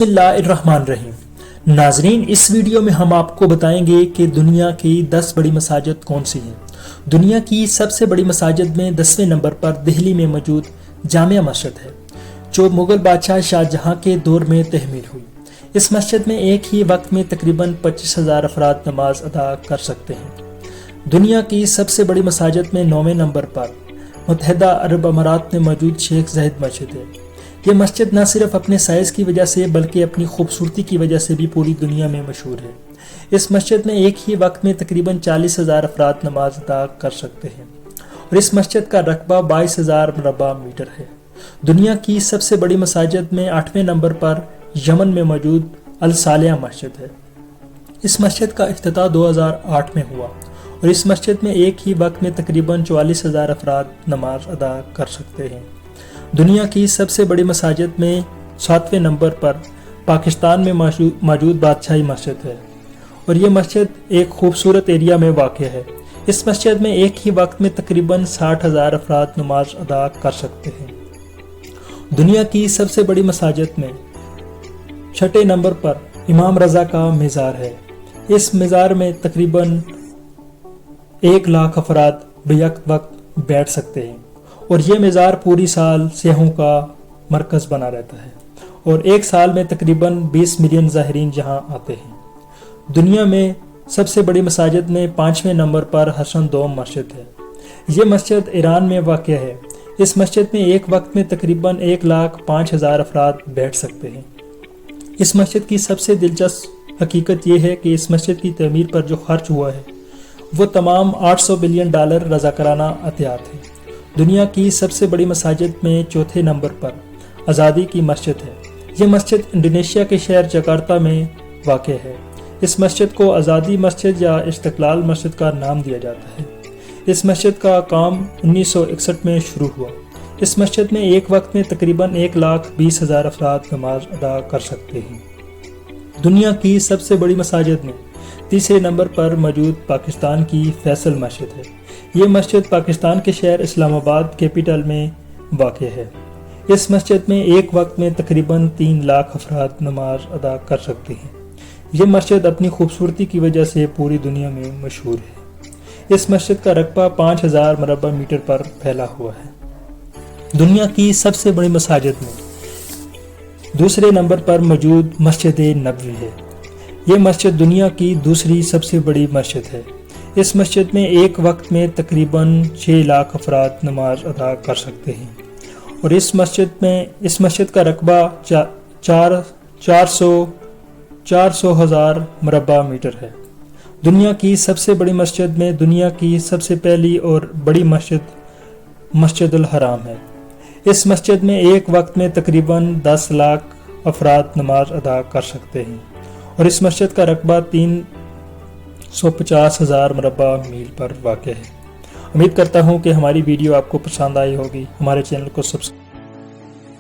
بسم اللہ الرحمن الرحیم۔ ناظرین، اس ویڈیو میں ہم آپ کو بتائیں گے کہ دنیا کی 10 بڑی مساجد کون سی ہیں۔ دنیا کی سب سے بڑی مساجد میں 10ویں نمبر پر دہلی میں موجود جامع مسجد ہے، جو مغل بادشاہ شاہ جہاں کے دور میں تعمیر ہوئی۔ اس مسجد میں ایک ہی وقت میں تقریباً 25,000 افراد نماز ادا کر سکتے ہیں۔ دنیا کی سب سے بڑی مساجد میں 9ویں نمبر پر متحدہ عرب امارات میں موجود شیخ زاید مسجد ہے۔ یہ مسجد نہ صرف اپنے سائز کی وجہ سے بلکہ اپنی خوبصورتی کی وجہ سے بھی پوری دنیا میں مشہور ہے۔ اس مسجد میں ایک ہی وقت میں تقریباً 40,000 افراد نماز ادا کر سکتے ہیں اور اس مسجد کا رقبہ 22,000 مربع میٹر ہے۔ دنیا کی سب سے بڑی مساجد میں 8ویں نمبر پر یمن میں موجود الصالح مسجد ہے۔ اس مسجد کا افتتاح 2008 میں ہوا اور اس مسجد میں ایک ہی وقت میں تقریباً 44,000 افراد نماز ادا کر سکتے ہیں۔ دنیا کی سب سے بڑی مساجد میں 7ویں نمبر پر پاکستان میں موجود بادشاہی مسجد ہے اور یہ مسجد ایک خوبصورت ایریا میں واقع ہے۔ اس مسجد میں ایک ہی وقت میں تقریباً 60,000 افراد نماز ادا کر سکتے ہیں۔ دنیا کی سب سے بڑی مساجد میں 6 نمبر پر امام رضا کا مزار ہے۔ اس مزار میں تقریباً 1,00,000 افراد بیک وقت بیٹھ سکتے ہیں اور یہ مزار پوری سال سیاحوں کا مرکز بنا رہتا ہے اور ایک سال میں تقریباً 20 ملین زائرین یہاں آتے ہیں۔ دنیا میں سب سے بڑی مساجد میں 5ویں نمبر پر حسن دوم مسجد ہے۔ یہ مسجد ایران میں واقع ہے۔ اس مسجد میں ایک وقت میں تقریباً 1,05,000 افراد بیٹھ سکتے ہیں۔ اس مسجد کی سب سے دلچسپ حقیقت یہ ہے کہ اس مسجد کی تعمیر پر جو خرچ ہوا ہے وہ تمام $800 بلین رضاکارانہ عطیات ہیں۔ دنیا کی سب سے بڑی مساجد میں 4 نمبر پر آزادی کی مسجد ہے۔ یہ مسجد انڈونیشیا کے شہر جکارتا میں واقع ہے۔ اس مسجد کو آزادی مسجد یا استقلال مسجد کا نام دیا جاتا ہے۔ اس مسجد کا کام 1961 میں شروع ہوا۔ اس مسجد میں ایک وقت میں تقریباً 1,20,000 افراد نماز ادا کر سکتے ہیں۔ دنیا کی سب سے بڑی مساجد میں 3 نمبر پر موجود پاکستان کی فیصل مسجد ہے۔ یہ مسجد پاکستان کے شہر اسلام آباد کیپٹل میں واقع ہے۔ اس مسجد میں ایک وقت میں تقریباً 3,00,000 افراد نماز ادا کر سکتے ہیں۔ یہ مسجد اپنی خوبصورتی کی وجہ سے پوری دنیا میں مشہور ہے۔ اس مسجد کا رقبہ 5,000 مربع میٹر پر پھیلا ہوا ہے۔ دنیا کی سب سے بڑی مساجد میں 2 نمبر پر موجود مسجد نبوی ہے۔ یہ مسجد دنیا کی دوسری سب سے بڑی مسجد ہے۔ اس مسجد میں ایک وقت میں تقریباً 6,00,000 افراد نماز ادا کر سکتے ہیں اور اس مسجد کا رقبہ 400,000 مربع میٹر ہے۔ دنیا کی سب سے بڑی مسجد میں دنیا کی سب سے پہلی اور بڑی مسجد الحرام ہے۔ اس مسجد میں ایک وقت میں تقریباً 10,00,000 افراد نماز ادا کر سکتے ہیں اور اس مسجد کا رقبہ 350,000 مربع میل پر واقع ہے۔ امید کرتا ہوں کہ ہماری ویڈیو آپ کو پسند آئی ہوگی۔ ہمارے چینل کو سبسکرائب